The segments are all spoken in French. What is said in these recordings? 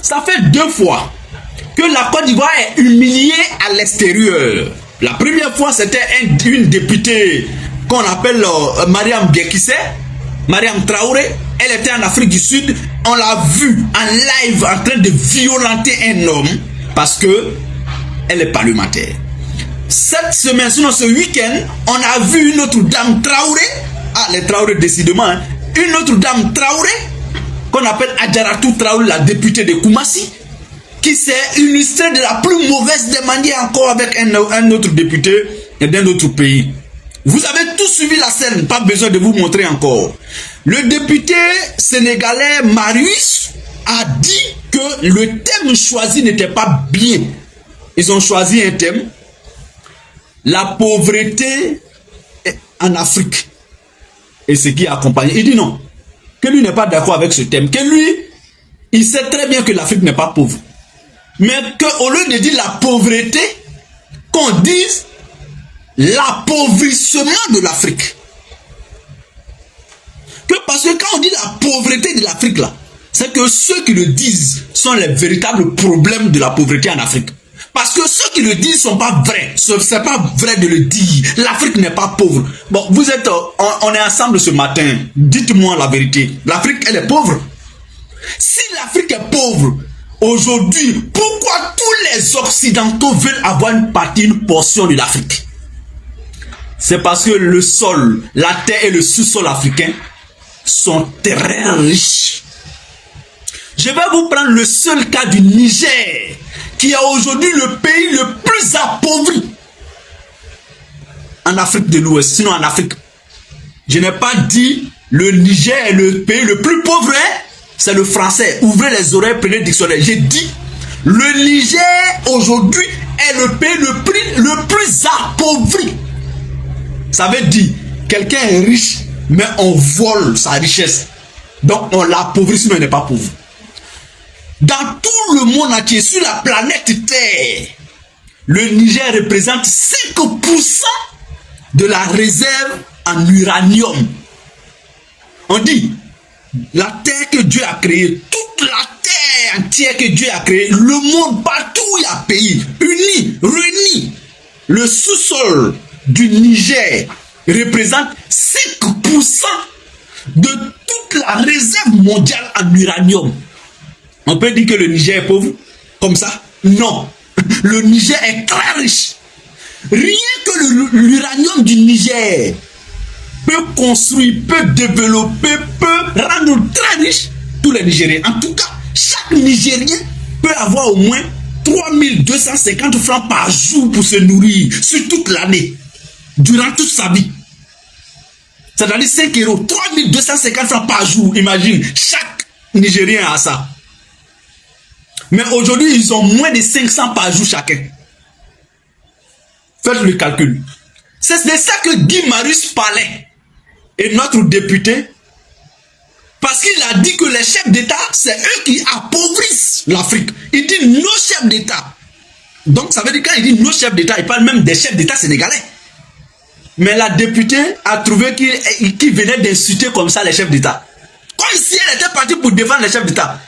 Ça fait 2 fois que la Côte d'Ivoire est humiliée à l'extérieur. La première fois, c'était une députée qu'on appelle Mariam Biekisse, Mariam Traoré. Elle était en Afrique du Sud. On l'a vue en live en train de violenter un homme parce que elle est parlementaire. Cette semaine, sinon ce week-end, on a vu une autre dame Traoré. Ah, les Traoré décidément. Hein, une autre dame Traoré, qu'on appelle Adjaratou Traoré, la députée de Koumassi, qui s'est illustrée de la plus mauvaise des manières encore avec un autre député d'un autre pays. Vous avez tous suivi la scène, pas besoin de vous montrer encore. Le député sénégalais Marius a dit que le thème choisi n'était pas bien. Ils ont choisi un thème, la pauvreté en Afrique. Et ce qui accompagne. Il dit non, que lui n'est pas d'accord avec ce thème, que lui, il sait très bien que l'Afrique n'est pas pauvre. Mais qu'au lieu de dire la pauvreté, qu'on dise l'appauvrissement de l'Afrique. Que parce que quand on dit la pauvreté de l'Afrique là, c'est que ceux qui le disent sont les véritables problèmes de la pauvreté en Afrique. Parce que ceux qui le disent ne sont pas vrais. Ce n'est pas vrai de le dire. L'Afrique n'est pas pauvre. Bon, vous êtes, on est ensemble ce matin. Dites-moi la vérité. L'Afrique, elle est pauvre. Si l'Afrique est pauvre, aujourd'hui, pourquoi tous les Occidentaux veulent avoir une partie, une portion de l'Afrique? C'est parce que le sol, la terre et le sous-sol africain sont très riches. Je vais vous prendre le seul cas du Niger, qui est aujourd'hui le pays le plus appauvri en Afrique de l'Ouest, sinon en Afrique. Je n'ai pas dit le Niger est le pays le plus pauvre, hein? C'est le français. Ouvrez les oreilles, prenez le dictionnaire. J'ai dit, le Niger aujourd'hui est le pays le plus appauvri. Ça veut dire, quelqu'un est riche, mais on vole sa richesse. Donc on l'appauvrit, sinon il n'est pas pauvre. Dans tout le monde entier, sur la planète Terre, le Niger représente 5% de la réserve en uranium. On dit, la terre que Dieu a créée, toute la terre entière que Dieu a créée, le monde partout où il y a pays, unis, réunis, le sous-sol du Niger représente 5% de toute la réserve mondiale en uranium. On peut dire que le Niger est pauvre comme ça? Non. Le Niger est très riche. Rien que l'uranium du Niger peut construire, peut développer, peut rendre très riche tous les Nigériens. En tout cas, chaque Nigérien peut avoir au moins 3250 francs par jour pour se nourrir sur toute l'année, durant toute sa vie. C'est-à-dire 5 €, 3250 francs par jour. Imagine, chaque Nigérien a ça. Mais aujourd'hui, ils ont moins de 500 par jour chacun. Faites le calcul. C'est de ça que Guy Marius parlait. Et notre député, parce qu'il a dit que les chefs d'État, c'est eux qui appauvrissent l'Afrique. Il dit nos chefs d'État. Donc ça veut dire quand il dit nos chefs d'État, il parle même des chefs d'État sénégalais. Mais la députée a trouvé qu'il venait d'insulter comme ça les chefs d'État. Comme si elle était partie pour défendre les chefs d'État.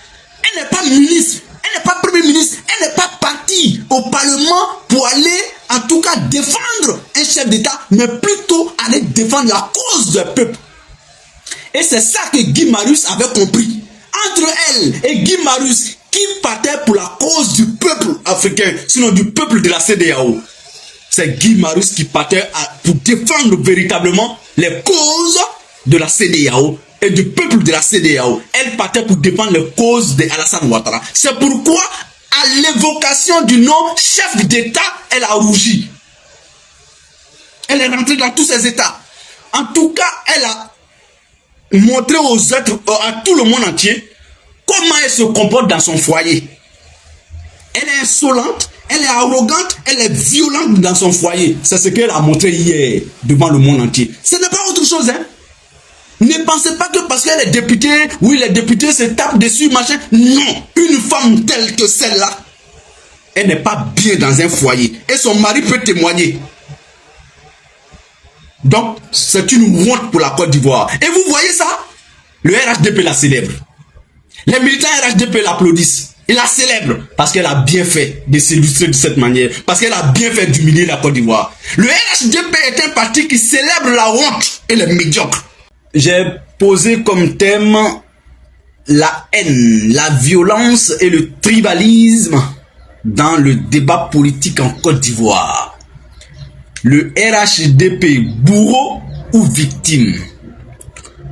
Elle n'est pas ministre. Elle n'est pas premier ministre, elle n'est pas partie au Parlement pour aller, en tout cas, défendre un chef d'État, mais plutôt aller défendre la cause du peuple. Et c'est ça que Guy Marius avait compris. Entre elle et Guy Marius, qui partait pour la cause du peuple africain, sinon du peuple de la CEDEAO. C'est Guy Marius qui partait pour défendre véritablement les causes de la CEDEAO et du peuple de la CEDEAO. Elle partait pour défendre les causes d'Alassane Ouattara. C'est pourquoi, à l'évocation du nom chef d'État, elle a rougi. Elle est rentrée dans tous ses états. En tout cas, elle a montré aux êtres, à tout le monde entier, comment elle se comporte dans son foyer. Elle est insolente, elle est arrogante, elle est violente dans son foyer. C'est ce qu'elle a montré hier devant le monde entier. Ce n'est pas autre chose, hein. Ne pensez pas que parce qu'elle est députée, oui, les députés se tapent dessus, machin. Non, une femme telle que celle-là, elle n'est pas bien dans un foyer. Et son mari peut témoigner. Donc, c'est une honte pour la Côte d'Ivoire. Et vous voyez ça? Le RHDP la célèbre. Les militants RHDP l'applaudissent. Il la célèbre parce qu'elle a bien fait de s'illustrer de cette manière, parce qu'elle a bien fait d'humilier la Côte d'Ivoire. Le RHDP est un parti qui célèbre la honte et les médiocres. J'ai posé comme thème la haine, la violence et le tribalisme dans le débat politique en Côte d'Ivoire. Le RHDP, bourreau ou victime?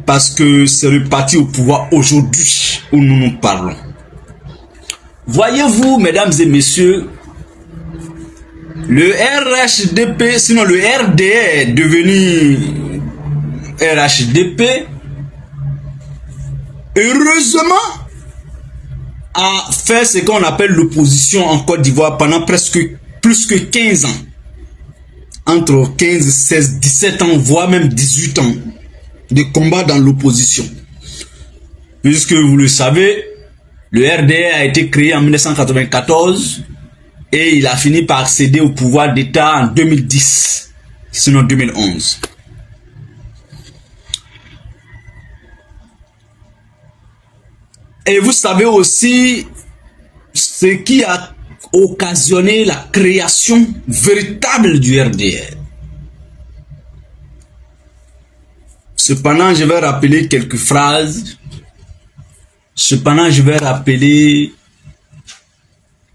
Parce que c'est le parti au pouvoir aujourd'hui où nous nous parlons. Voyez-vous, mesdames et messieurs, le RHDP, sinon le RDR devenu RHDP, heureusement, a fait ce qu'on appelle l'opposition en Côte d'Ivoire pendant presque plus que 15 ans. Entre 15, 16, 17 ans, voire même 18 ans de combat dans l'opposition. Puisque vous le savez, le RDR a été créé en 1994 et il a fini par accéder au pouvoir d'État en 2010, sinon 2011. Et vous savez aussi ce qui a occasionné la création véritable du RDR. Cependant, je vais rappeler quelques phrases. Cependant, je vais rappeler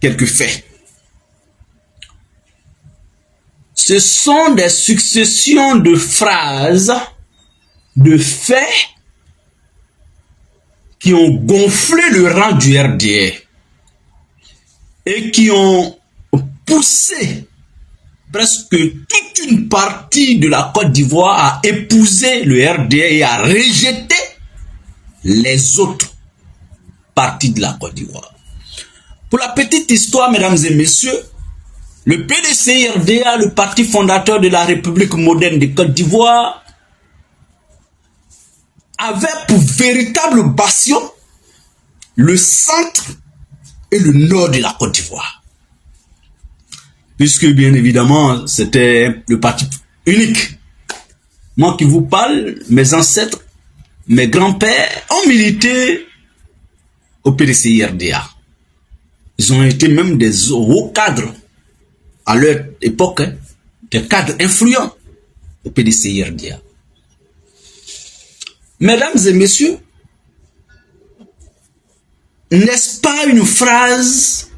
quelques faits. Ce sont des successions de phrases, de faits qui ont gonflé le rang du RDR et qui ont poussé presque toute une partie de la Côte d'Ivoire à épouser le RDR et à rejeter les autres partie de la Côte d'Ivoire. Pour la petite histoire, mesdames et messieurs, le PDCI-RDA, le parti fondateur de la République moderne de Côte d'Ivoire, avait pour véritable bastion le centre et le nord de la Côte d'Ivoire. Puisque, bien évidemment, c'était le parti unique. Moi qui vous parle, mes ancêtres, mes grands-pères ont milité au PDCI-RDA. Ils ont été même des hauts cadres à leur époque, hein, des cadres influents au PDCI-RDA. Mesdames et messieurs, n'est-ce pas une phrase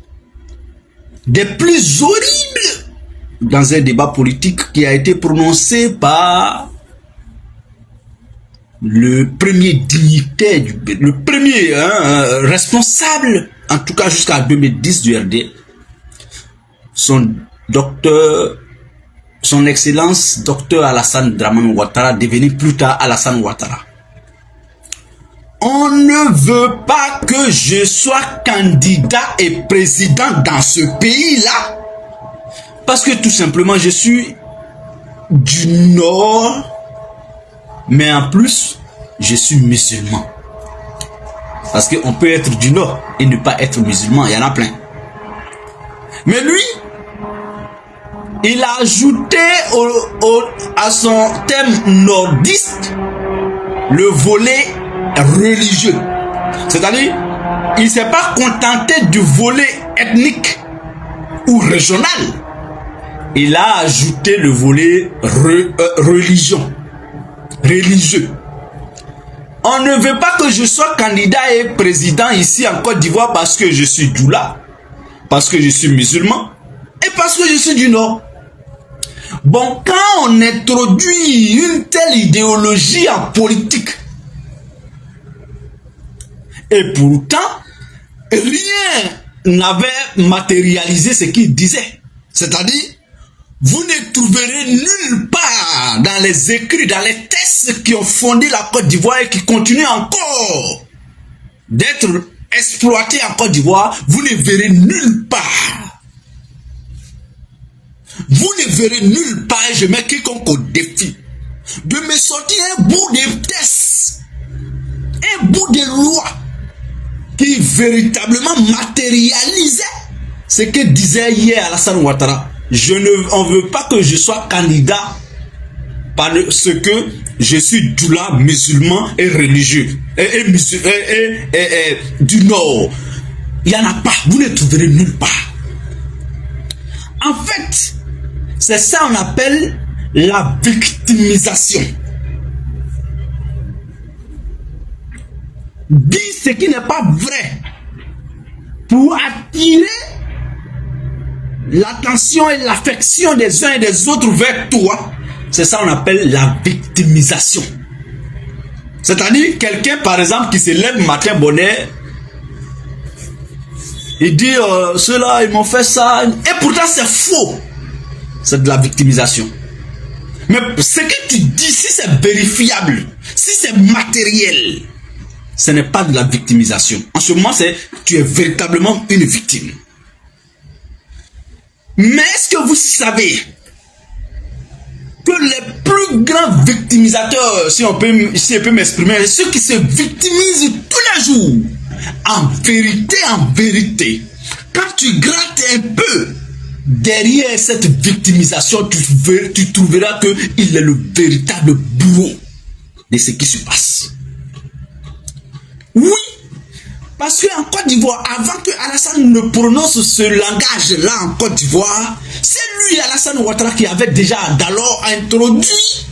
des plus horribles dans un débat politique qui a été prononcée par le premier dignitaire, le premier responsable, en tout cas jusqu'à 2010 du RD, son excellence docteur Alassane Dramane Ouattara, devenu plus tard Alassane Ouattara. On ne veut pas que je sois candidat et président dans ce pays-là, parce que tout simplement je suis du Nord, mais en plus je suis musulman. Parce qu'on peut être du Nord et ne pas être musulman, il y en a plein. Mais lui, il a ajouté à son thème nordiste le volet religieux. C'est-à-dire, il ne s'est pas contenté du volet ethnique ou régional. Il a ajouté le volet religieux. On ne veut pas que je sois candidat et président ici en Côte d'Ivoire parce que je suis doula, parce que je suis musulman et parce que je suis du Nord. Bon, quand on introduit une telle idéologie en politique, et pourtant, rien n'avait matérialisé ce qu'il disait. C'est-à-dire, vous ne trouverez nulle part dans les écrits, dans les textes qui ont fondé la Côte d'Ivoire et qui continuent encore d'être exploités en Côte d'Ivoire, vous ne verrez nulle part. Vous ne verrez nulle part, et je mets quiconque au défi, de me sortir un bout de texte, un bout de loi, qui véritablement matérialisait ce que disait hier Alassane Ouattara. On ne veut pas que je sois candidat parce que je suis doula, musulman et religieux et du Nord. Il n'y en a pas. Vous ne trouverez nulle part. En fait, c'est ça qu'on appelle la victimisation. Dire ce qui n'est pas vrai pour attirer l'attention et l'affection des uns et des autres vers toi, c'est ça qu'on appelle la victimisation. C'est-à-dire quelqu'un par exemple qui se lève matin bonnet, il dit ceux-là ils m'ont fait ça, et pourtant c'est faux. C'est de la victimisation. Mais ce que tu dis, si c'est vérifiable, si c'est matériel, ce n'est pas de la victimisation. En ce moment, tu es véritablement une victime. Mais est-ce que vous savez que les plus grands victimisateurs, si je peux m'exprimer, ceux qui se victimisent tous les jours, en vérité, quand tu grattes un peu derrière cette victimisation, tu trouveras qu'il est le véritable bourreau de ce qui se passe. Oui, parce qu'en Côte d'Ivoire, avant que Alassane ne prononce ce langage-là en Côte d'Ivoire, c'est lui, Alassane Ouattara, qui avait déjà d'alors introduit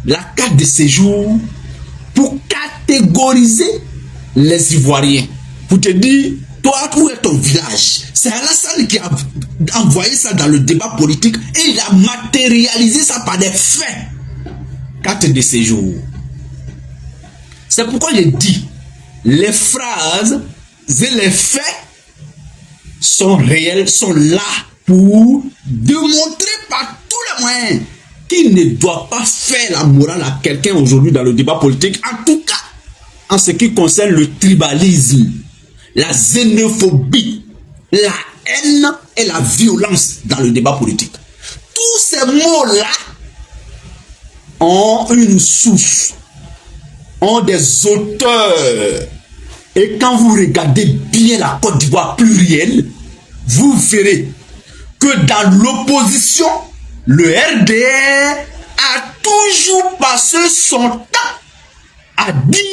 la carte de séjour pour catégoriser les Ivoiriens. Pour te dire, toi, où est ton village? C'est Alassane qui a envoyé ça dans le débat politique et il a matérialisé ça par des faits. Carte de séjour. C'est pourquoi je dis, les phrases et les faits sont réels, sont là pour démontrer par tous les moyens qu'il ne doit pas faire la morale à quelqu'un aujourd'hui dans le débat politique, en tout cas en ce qui concerne le tribalisme, la xénophobie, la haine et la violence dans le débat politique. Tous ces mots-là ont une source, ont des auteurs. Et quand vous regardez bien la Côte d'Ivoire plurielle, vous verrez que dans l'opposition, le RDR a toujours passé son temps à dire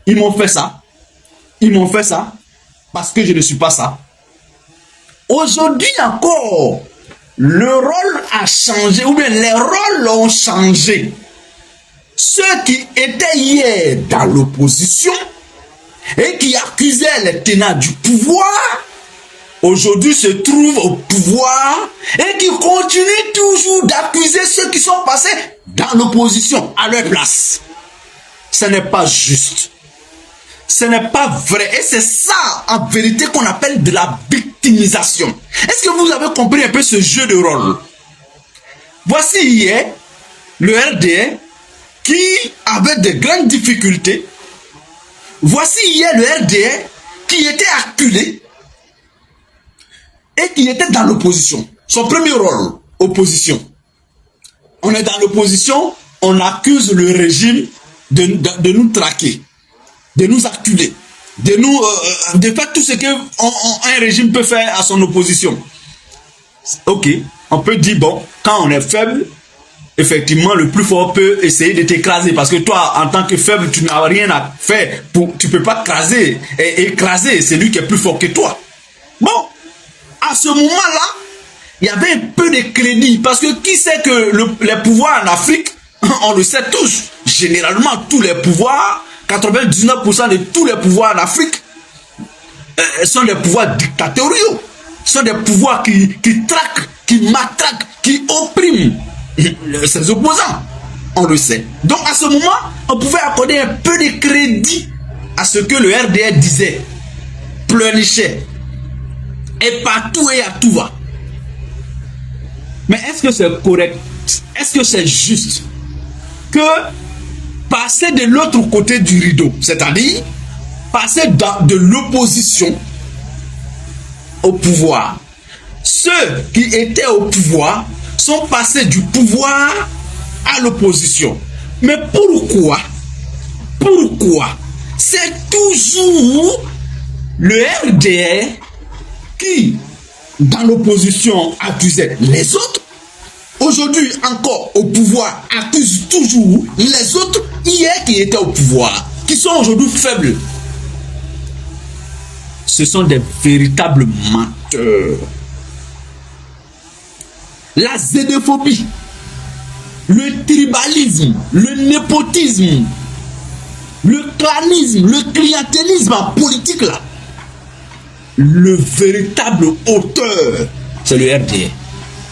ils m'ont fait ça, ils m'ont fait ça, parce que je ne suis pas ça. Aujourd'hui encore, le rôle a changé, ou bien les rôles ont changé. Ceux qui étaient hier dans l'opposition et qui accusaient les tenants du pouvoir, aujourd'hui se trouvent au pouvoir et qui continuent toujours d'accuser ceux qui sont passés dans l'opposition à leur place. Ce n'est pas juste. Ce n'est pas vrai. Et c'est ça, en vérité, qu'on appelle de la victimisation. Est-ce que vous avez compris un peu ce jeu de rôle? Voici hier le RDR qui avait de grandes difficultés. Voici hier le RDR qui était acculé et qui était dans l'opposition. Son premier rôle, opposition. On est dans l'opposition, on accuse le régime de nous traquer, de nous acculer, de faire tout ce qu'un régime peut faire à son opposition. Ok, on peut dire, bon, quand on est faible, effectivement, le plus fort peut essayer de t'écraser parce que toi, en tant que faible, tu n'as rien à faire. Tu ne peux pas écraser celui qui est plus fort que toi. Bon, à ce moment-là, il y avait un peu de crédit parce que qui sait que les pouvoirs en Afrique, on le sait tous, généralement tous les pouvoirs, 99% de tous les pouvoirs en Afrique sont des pouvoirs dictatoriaux, sont des pouvoirs qui traquent, qui matraquent, qui oppriment ses opposants. On le sait. Donc à ce moment, on pouvait accorder un peu de crédit à ce que le RDR disait, pleurnichait, et partout et à tout va. Mais est-ce que c'est correct? Est-ce que c'est juste que passer de l'autre côté du rideau, c'est-à-dire passer de l'opposition au pouvoir, ceux qui étaient au pouvoir sont passés du pouvoir à l'opposition? Mais pourquoi? C'est toujours le RDR qui, dans l'opposition, accusait les autres. Aujourd'hui, encore au pouvoir, accuse toujours les autres hier qui étaient au pouvoir, qui sont aujourd'hui faibles. ce sont des véritables menteurs. La xénophobie, le tribalisme, le népotisme, le clanisme, le clientélisme en politique là, le véritable auteur, c'est le RDR,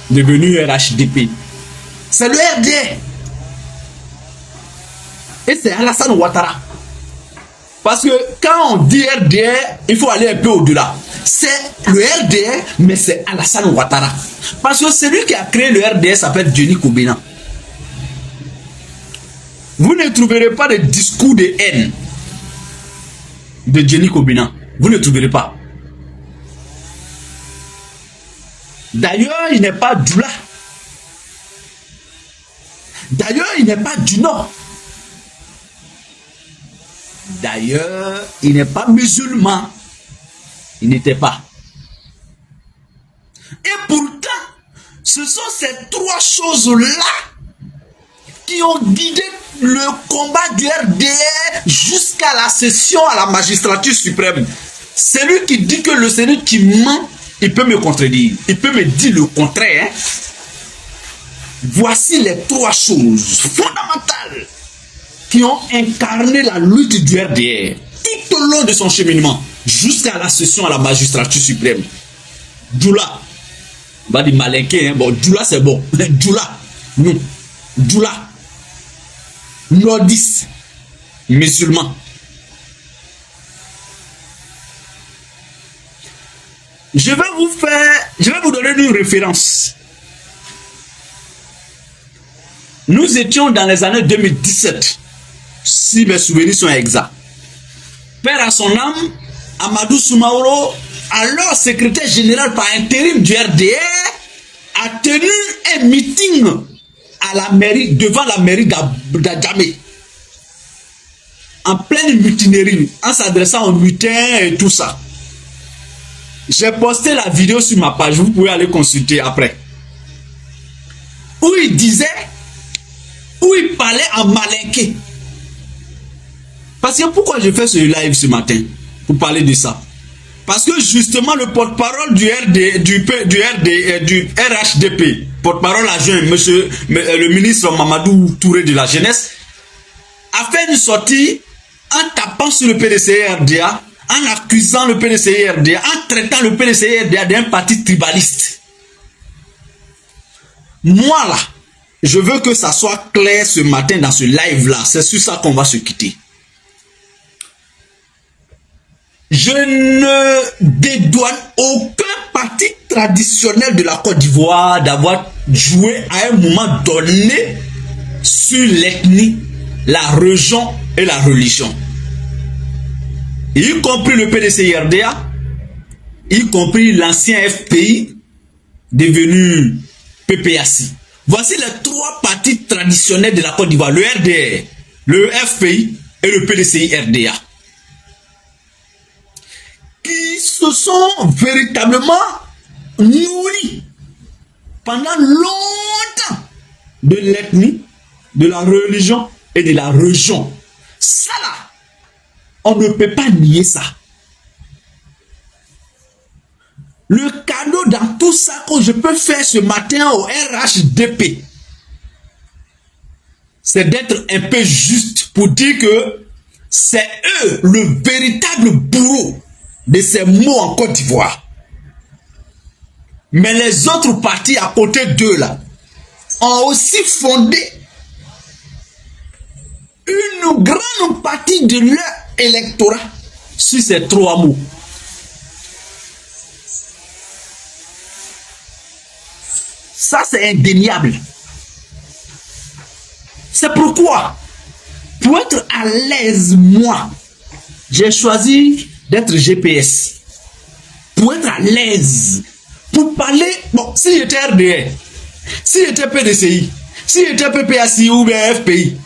devenu RHDP. C'est le RDR. Et c'est Alassane Ouattara. Parce que quand on dit RDR, il faut aller un peu au-delà. C'est le RDR, mais c'est Alassane Ouattara. Parce que celui qui a créé le RDR s'appelle Denis Kobena. Vous ne trouverez pas de discours de haine de Denis Kobena. Vous ne trouverez pas. D'ailleurs, il n'est pas Doula. D'ailleurs, il n'est pas du Nord. D'ailleurs, il n'est pas musulman. Il n'était pas. Et pourtant, ce sont ces trois choses-là qui ont guidé le combat du RDR jusqu'à la session à la magistrature suprême. Celui qui dit que le Sénat qui ment, il peut me contredire. Il peut me dire le contraire. Hein? Voici les trois choses fondamentales qui ont incarné la lutte du RDR tout au long de son cheminement jusqu'à la session à la magistrature suprême. Doula, on va dire malinqué, hein? Bon, Doula c'est bon. Doula, non. Doula, nordiste, musulman. Je vais vous donner une référence. Nous étions dans les années 2017, si mes souvenirs sont exacts. Père à son âme, Amadou Soumaoro, alors secrétaire général par intérim du RDR, a tenu un meeting à la mairie, devant la mairie d'Adjamé, en pleine mutinerie, en s'adressant aux mutins et tout ça. J'ai posté la vidéo sur ma page, vous pouvez aller consulter après. Où il disait, où il parlait en malinqué. Parce que pourquoi je fais ce live ce matin? Pour parler de ça. Parce que justement le porte-parole du RHDP, porte-parole adjoint, le ministre Mamadou Touré de la jeunesse, a fait une sortie en tapant sur le PDC-RDA, en accusant le PDC-RDA, en traitant le PDC-RDA d'un parti tribaliste. Moi là, je veux que ça soit clair ce matin dans ce live là, c'est sur ça qu'on va se quitter. Je ne dédouane aucun parti traditionnel de la Côte d'Ivoire d'avoir joué à un moment donné sur l'ethnie, la région et la religion. Y compris le PDC-RDA, y compris l'ancien FPI devenu PPAC. Voici les trois partis traditionnels de la Côte d'Ivoire, le RDR, le FPI et le PDCI-RDA, qui se sont véritablement nourris pendant longtemps de l'ethnie, de la religion et de la région. Ça là, on ne peut pas nier ça. Le cadeau dans tout ça que je peux faire ce matin au RHDP, c'est d'être un peu juste pour dire que c'est eux le véritable bourreau de ces mots en Côte d'Ivoire. Mais les autres partis à côté d'eux là ont aussi fondé une grande partie de leur électorat sur ces trois mots. Ça, c'est indéniable. C'est pourquoi, pour être à l'aise, moi, j'ai choisi d'être GPS. Pour être à l'aise. Pour parler, bon, si j'étais RDR, si j'étais PDCI, si j'étais PPACI ou bien FPI,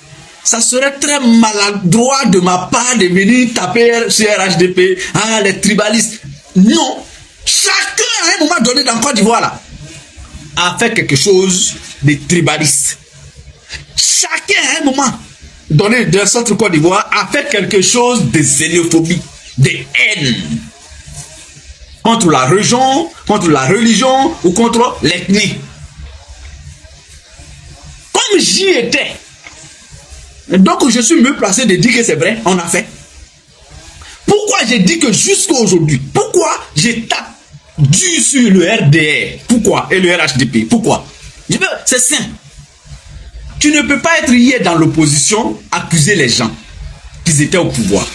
ça serait très maladroit de ma part de venir taper sur RHDP, les tribalistes. Non. Chacun, à un moment donné dans Côte d'Ivoire, là, a fait quelque chose de tribaliste. Chacun à un moment donné dans centre Côte d'Ivoire a fait quelque chose de xénophobie, de haine. contre la région, contre la religion ou contre l'ethnie. Comme j'y étais, donc je suis mieux placé de dire que c'est vrai, on a fait. Pourquoi j'ai dit que jusqu'à aujourd'hui, pourquoi j'ai tapé dur sur le RDR, pourquoi, et le RHDP, pourquoi? C'est simple. Tu ne peux pas être hier dans l'opposition, accuser les gens qu'ils étaient au pouvoir.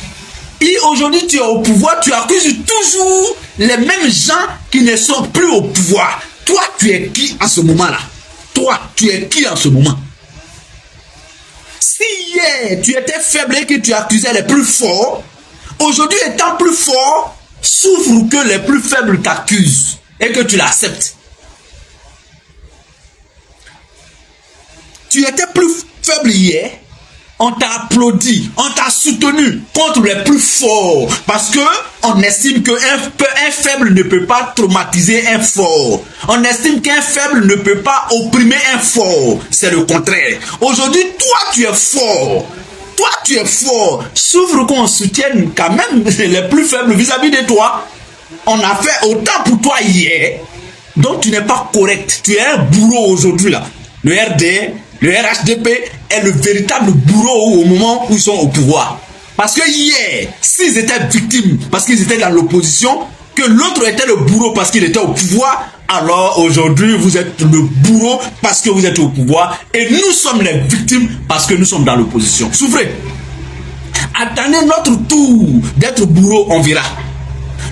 Et aujourd'hui, tu es au pouvoir, tu accuses toujours les mêmes gens qui ne sont plus au pouvoir. Toi, tu es qui en ce moment-là? Toi, tu es qui en ce moment? Si hier, tu étais faible et que tu accusais les plus forts, aujourd'hui, étant plus fort, souffre que les plus faibles t'accusent et que tu l'acceptes. Tu étais plus faible hier, on t'a applaudi, on t'a soutenu contre les plus forts parce que on estime qu'un faible ne peut pas traumatiser un fort. On estime qu'un faible ne peut pas opprimer un fort. C'est le contraire. Aujourd'hui, toi, tu es fort. Toi, tu es fort. Souffre qu'on soutienne quand même les plus faibles vis-à-vis de toi. On a fait autant pour toi hier, donc tu n'es pas correct. Tu es un bourreau aujourd'hui là. Le RD, le RHDP est le véritable bourreau au moment où ils sont au pouvoir. Parce que hier, s'ils étaient victimes, parce qu'ils étaient dans l'opposition, que l'autre était le bourreau parce qu'il était au pouvoir, alors aujourd'hui vous êtes le bourreau parce que vous êtes au pouvoir et nous sommes les victimes parce que nous sommes dans l'opposition. Souffrez. Attendez notre tour d'être bourreau, on verra.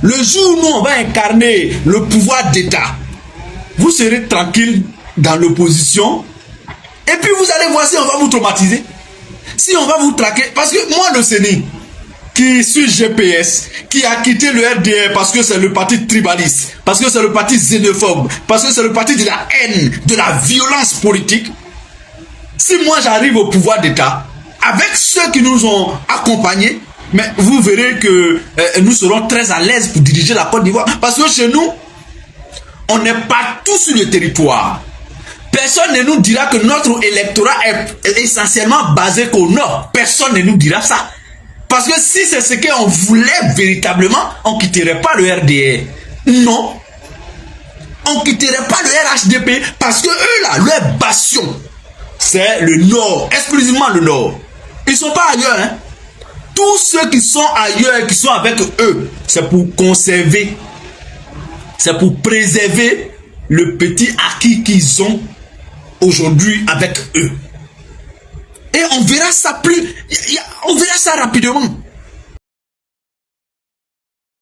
Le jour où nous on va incarner le pouvoir d'État, vous serez tranquille dans l'opposition et puis vous allez voir si on va vous traumatiser, si on va vous traquer. Parce que moi, le Séné, qui suis GPS, qui a quitté le RDR parce que c'est le parti tribaliste, parce que c'est le parti xénophobe, parce que c'est le parti de la haine, de la violence politique, si moi j'arrive au pouvoir d'État, avec ceux qui nous ont accompagnés, mais vous verrez que nous serons très à l'aise pour diriger la Côte d'Ivoire. Parce que chez nous, on n'est pas tous sur le territoire. Personne ne nous dira que notre électorat est essentiellement basé qu'au nord. Personne ne nous dira ça. Parce que si c'est ce qu'on voulait véritablement, on ne quitterait pas le RDR. Non. On ne quitterait pas le RHDP parce que eux là, leur bastion, c'est le nord, exclusivement le nord. Ils ne sont pas ailleurs. Hein. Tous ceux qui sont ailleurs, qui sont avec eux, c'est pour conserver, c'est pour préserver le petit acquis qu'ils ont aujourd'hui avec eux. Et on verra ça on verra ça rapidement.